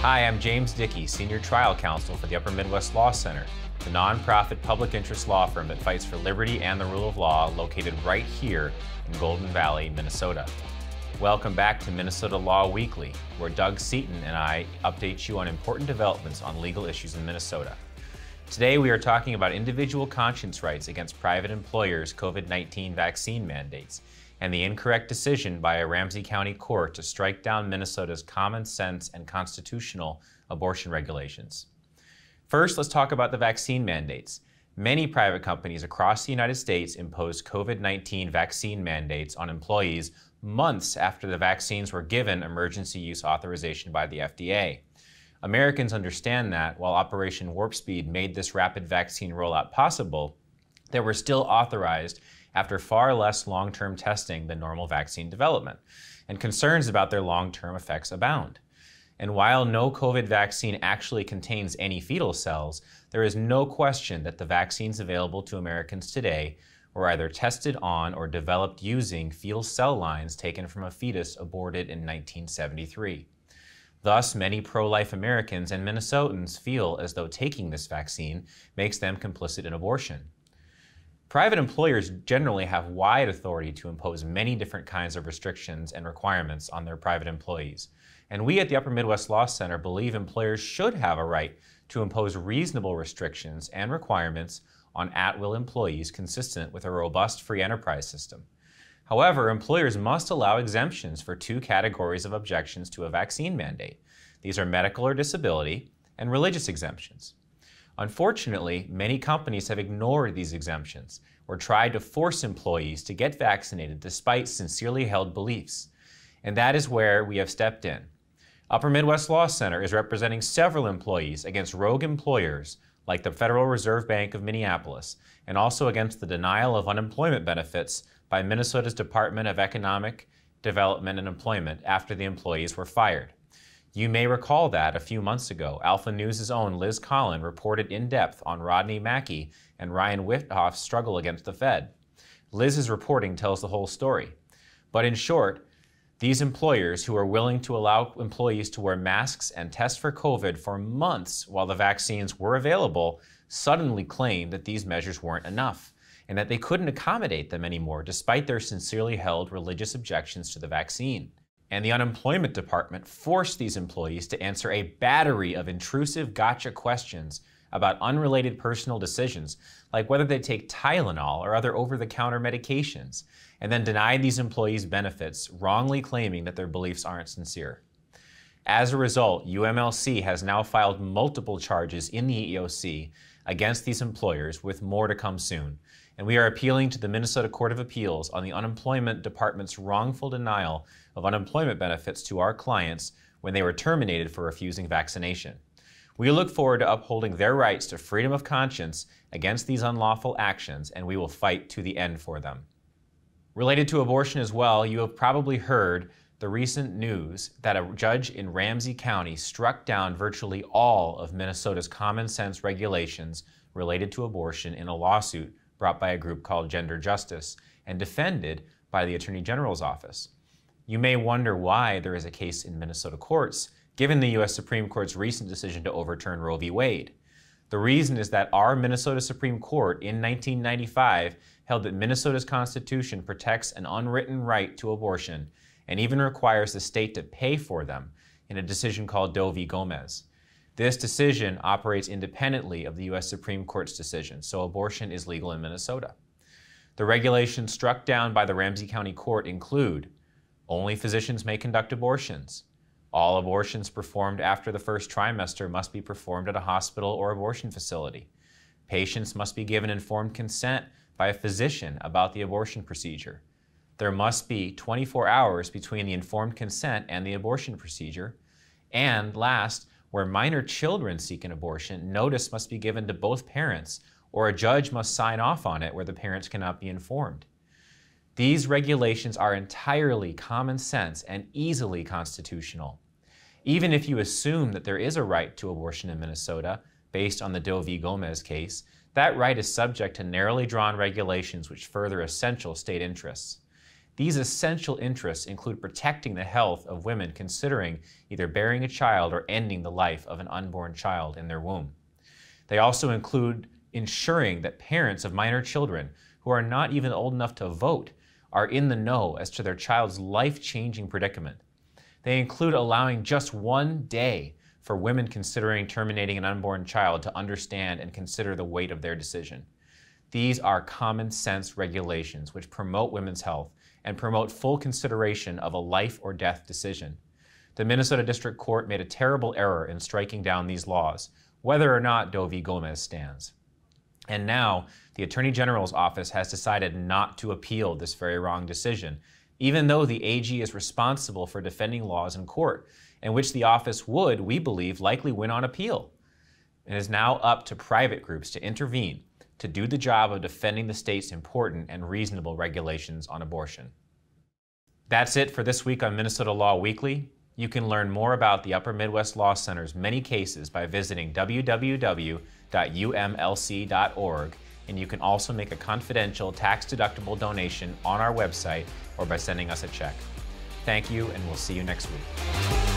Hi, I'm James Dickey, Senior Trial Counsel for the Upper Midwest Law Center, the nonprofit public interest law firm that fights for liberty and the rule of law, located right here in Golden Valley, Minnesota. Welcome back to Minnesota Law Weekly, where Doug Seaton and I update you on important developments on legal issues in Minnesota. Today we are talking about individual conscience rights against private employers' COVID-19 vaccine mandates and the incorrect decision by a Ramsey County court to strike down Minnesota's common sense and constitutional abortion regulations. First, let's talk about the vaccine mandates. Many private companies across the United States imposed COVID-19 vaccine mandates on employees months after the vaccines were given emergency use authorization by the FDA. Americans understand that while Operation Warp Speed made this rapid vaccine rollout possible, they were still authorized after far less long-term testing than normal vaccine development, and concerns about their long-term effects abound. And while no COVID vaccine actually contains any fetal cells, there is no question that the vaccines available to Americans today were either tested on or developed using fetal cell lines taken from a fetus aborted in 1973. Thus, many pro-life Americans and Minnesotans feel as though taking this vaccine makes them complicit in abortion. Private employers generally have wide authority to impose many different kinds of restrictions and requirements on their private employees. And we at the Upper Midwest Law Center believe employers should have a right to impose reasonable restrictions and requirements on at-will employees consistent with a robust free enterprise system. However, employers must allow exemptions for two categories of objections to a vaccine mandate. These are medical or disability and religious exemptions. Unfortunately, many companies have ignored these exemptions or tried to force employees to get vaccinated despite sincerely held beliefs. And that is where we have stepped in. Upper Midwest Law Center is representing several employees against rogue employers like the Federal Reserve Bank of Minneapolis, and also against the denial of unemployment benefits by Minnesota's Department of Economic Development and Employment after the employees were fired. You may recall that a few months ago, Alpha News' own Liz Collin reported in depth on Rodney Mackey and Ryan Withoff's struggle against the Fed. Liz's reporting tells the whole story. But in short, these employers who are willing to allow employees to wear masks and test for COVID for months while the vaccines were available suddenly claimed that these measures weren't enough and that they couldn't accommodate them anymore despite their sincerely held religious objections to the vaccine. And the unemployment department forced these employees to answer a battery of intrusive gotcha questions about unrelated personal decisions, like whether they take Tylenol or other over-the-counter medications, and then denied these employees benefits, wrongly claiming that their beliefs aren't sincere. As a result, UMLC has now filed multiple charges in the EEOC against these employers, with more to come soon. And we are appealing to the Minnesota Court of Appeals on the Unemployment Department's wrongful denial of unemployment benefits to our clients when they were terminated for refusing vaccination. We look forward to upholding their rights to freedom of conscience against these unlawful actions, and we will fight to the end for them. Related to abortion as well, you have probably heard the recent news that a judge in Ramsey County struck down virtually all of Minnesota's common sense regulations related to abortion in a lawsuit brought by a group called Gender Justice and defended by the Attorney General's office. You may wonder why there is a case in Minnesota courts, given the U.S. Supreme Court's recent decision to overturn Roe v. Wade. The reason is that our Minnesota Supreme Court in 1995 held that Minnesota's Constitution protects an unwritten right to abortion and even requires the state to pay for them in a decision called Doe v. Gomez. This decision operates independently of the U.S. Supreme Court's decision, so abortion is legal in Minnesota. The regulations struck down by the Ramsey County Court include: only physicians may conduct abortions. All abortions performed after the first trimester must be performed at a hospital or abortion facility. Patients must be given informed consent by a physician about the abortion procedure. There must be 24 hours between the informed consent and the abortion procedure. And last, where minor children seek an abortion, notice must be given to both parents, or a judge must sign off on it where the parents cannot be informed. These regulations are entirely common sense and easily constitutional. Even if you assume that there is a right to abortion in Minnesota, based on the Doe v. Gomez case, that right is subject to narrowly drawn regulations which further essential state interests. These essential interests include protecting the health of women considering either bearing a child or ending the life of an unborn child in their womb. They also include ensuring that parents of minor children who are not even old enough to vote are in the know as to their child's life-changing predicament. They include allowing just 1 day for women considering terminating an unborn child to understand and consider the weight of their decision. These are common sense regulations which promote women's health and promote full consideration of a life or death decision. The Minnesota District Court made a terrible error in striking down these laws, whether or not Doe v. Gomez stands. And now, the Attorney General's office has decided not to appeal this very wrong decision, even though the AG is responsible for defending laws in court, in which the office would, we believe, likely win on appeal. It is now up to private groups to intervene to do the job of defending the state's important and reasonable regulations on abortion. That's it for this week on Minnesota Law Weekly. You can learn more about the Upper Midwest Law Center's many cases by visiting www.umlc.org, and you can also make a confidential, tax-deductible donation on our website or by sending us a check. Thank you, and we'll see you next week.